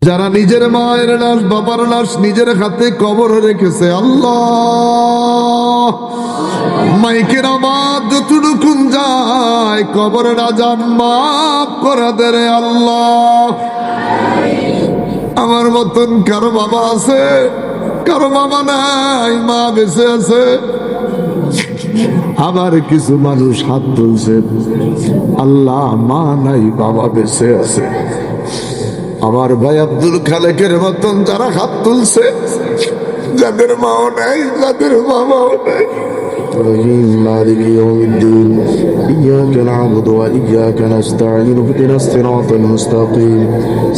যারা নিজের মায়ের লাশ বাবার লাশ নিজের হাতে কবরে রেখেছে, আল্লাহ মাইকের আওয়াজ যতটুকু যায় কবরের আযাব মাফ করে দে রে আল্লাহ। আমার মতন কারো বাবা আছে, কারো বাবা নাই, মা বেঁচে আছে। আবার কিছু মানুষ হাত তুলছে, আল্লাহ মা নাই বাবা বেঁচে আছে। আমার ভাই আব্দুল খালেকের মতন যারা হাত তুলছে, যাদের মাও নাই, যাদের বাবাও নাই। مالك يوم الدين إياك نعبد وإياك نستعين اهدنا الصراط المستقيم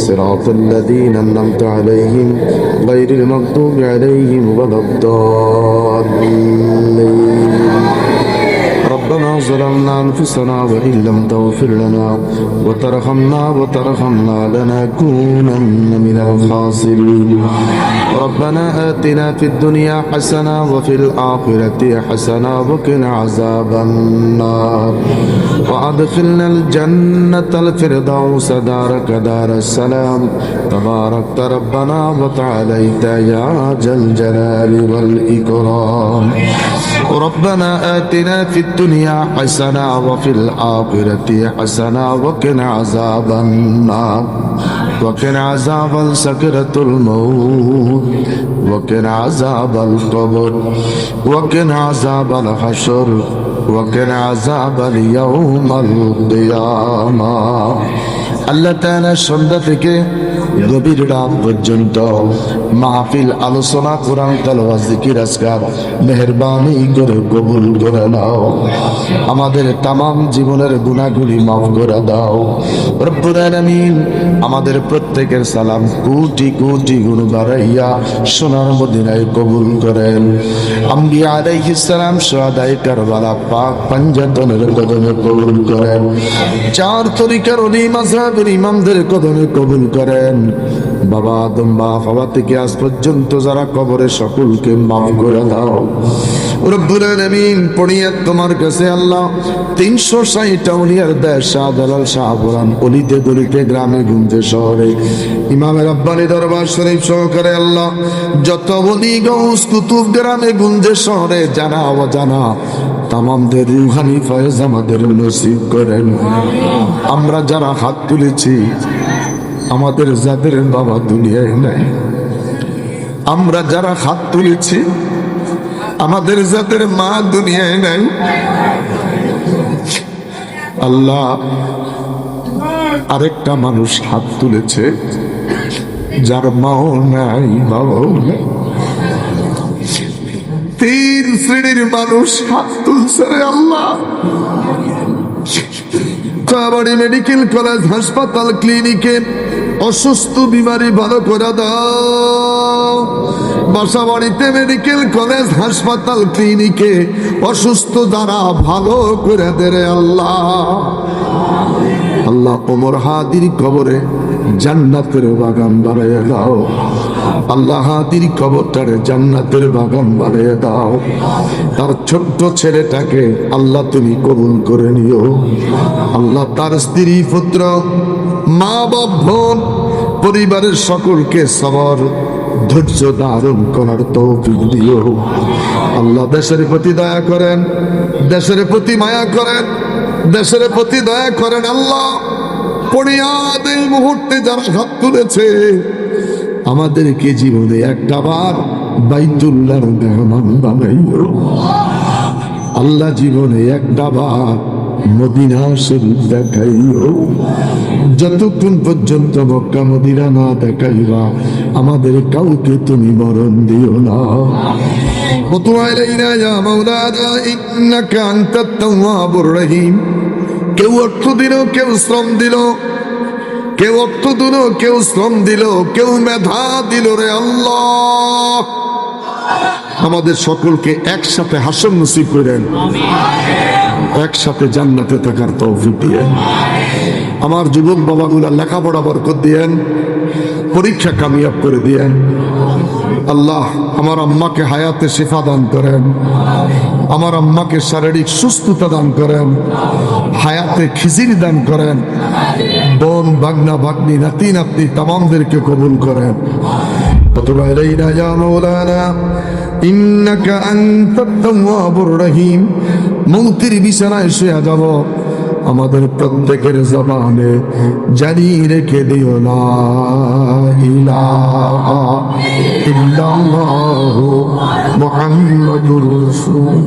صراط الذين أنعمت عليهم غير المغضوب عليهم ولا الضالين. ربنا ظلمنا أنفسنا وإن لم تغفر لنا وترحمنا لنكونن من الخاسرين. ربنا آتنا في الدنيا حسنة وفي الآخرة حسنة وقنا عذاب النار وأدخلنا الجنة الفردوس دارك دار السلام. تباركت ربنا وتعاليت يا ذا الجلال والإكرام. ربنا آتنا في الدنيا حسنة وفي الآخرة حسنة وقنا عذاب النار وقنا عذاب سكرة الموت وقنا عذاب القبر وقنا عذاب الحشر وقنا عذاب اليوم القيامة. আল্লাহ তাআলা সন্ধ্যা থেকে গভীর রাত পর্যন্ত মাহফিল আলোচনা কোরআন তেলাওয়াত জিকির আজকার মেহেরবানি করে কবুল করে নাও। আমাদের তামাম জীবনের গুনাহগুলি মাফ করে দাও রব্বুল আলামিন। আমাদের প্রত্যেকের সালাম কোটি কোটি গুণ বাড়াইয়া সোনার মদিনায় কবুল করেন। আম্বিয়া আলাইহিস সালাম শুহাদায়ে কারবালা পাক পাঞ্জাতনের কদমে কবুল করেন। চার তরিকার ওলি মাযহাবের ইমামদের কদমে কবুল করেন। বাবা আদম বা হাওয়া থেকে আজ পর্যন্ত যারা কবরে সকলকে মাফ করে দাও রব্বুল আলামিন। পড়িয়া তোমার কাছে আল্লাহ 360টা ওলিয়ার দেশ শাহজালাল শাহপুরান অলিতে গলিতে গ্রামে গঞ্জে শহরে ইমামে রাব্বানি দরবার শরীফ সহকারে আল্লাহ যত ওলি গৌস কুতুব গ্রামে গঞ্জে শহরে জানা অজানা তামামদের রুহানি ফয়েজ আমাদের নসিব করেন। আমরা যারা হাত তুলেছি, আমাদের যাদের বাবা দুনিয়ায় নাই, আমরা যারা হাত তুলেছি, আমাদের যাদের মা দুনিয়ায় নাই, আল্লাহ আরেকটা মানুষ হাত তুলেছে যার মাও নাই বাবাও নাই। 3 শ্রেণীর মানুষ হাত তুলছে রে আল্লাহ। কাবাড়ি মেডিকেল কলেজ হাসপাতাল ক্লিনিকে অসুস্থ বিমারি ভালো করে দাও। বাসাবাড়িতে মেডিকেল কলেজ হাসপাতাল ক্লিনিকে অসুস্থ যারা ভালো করে দে রে আল্লাহ। আল্লাহ ওমর হাদির কবরে জান্নাতের বাগান বানাইয়া দাও। আল্লাহ হাদির কবরটারে জান্নাতের বাগান বানিয়ে দাও। তার ছোট্ট ছেলেটাকে আল্লাহ তুমি কবুল করে নিও। আল্লাহ তার স্ত্রী পুত্র মা বাপ বোন পরিবারের সকলকে সবর ধৈর্য ধারণ করার তৌফিক দিও। আল্লাহ দেশের প্রতি দয়া করেন, দেশের প্রতি মায়া করেন, দেশের প্রতি দয়া করেন। আল্লাহ পড়িয়াদ এই মুহূর্তে যারা হাত তুলেছে, আমাদেরকে জীবনে একটা বার বাইতুল্লাহর মেহমান বানাইও। আল্লাহ জীবনে একটা বার মদিনা শরীফ দেখাইও। যতক্ষণ পর্যন্ত মক্কা মদিনা না দেখাইবা আমাদের কাউকে তুমি মরণ দিও না। কেউ অর্থ দিল, কেউ শ্রম দিল, কেউ অর্থ দিল, কেউ শ্রম দিল, কেউ মেধা দিল রে আল্লাহ। আমাদের সকলকে একসাথে হাসন নসিব করেন, একসাথে জান্নাতে থাকার তৌফিক দিয়েন। আমার যুবক বাবাগুলা লেখাপড়া বরকত দিয়েন, পরীক্ষা কামিয়াব করে দিয়েন। আল্লাহ আমার আম্মাকে হায়াতে শিফা দান করেন, আমার আম্মাকে শারীরিক সুস্থতা দান করেন, হায়াতে খিজির দান করেন, বোন বাগনা বাগনি নাতি নাতনি তামামদেরকে কবুল করেন। وتب علينا يا مولانا إنك أنت التواب الرحيم। মৌতের বিছানায় শুয়ে যাব, আমাদের প্রত্যেকের জবানে জারি রেখে দিও লা ইলাহা ইল্লাল্লাহু মুহাম্মাদুর রাসূল।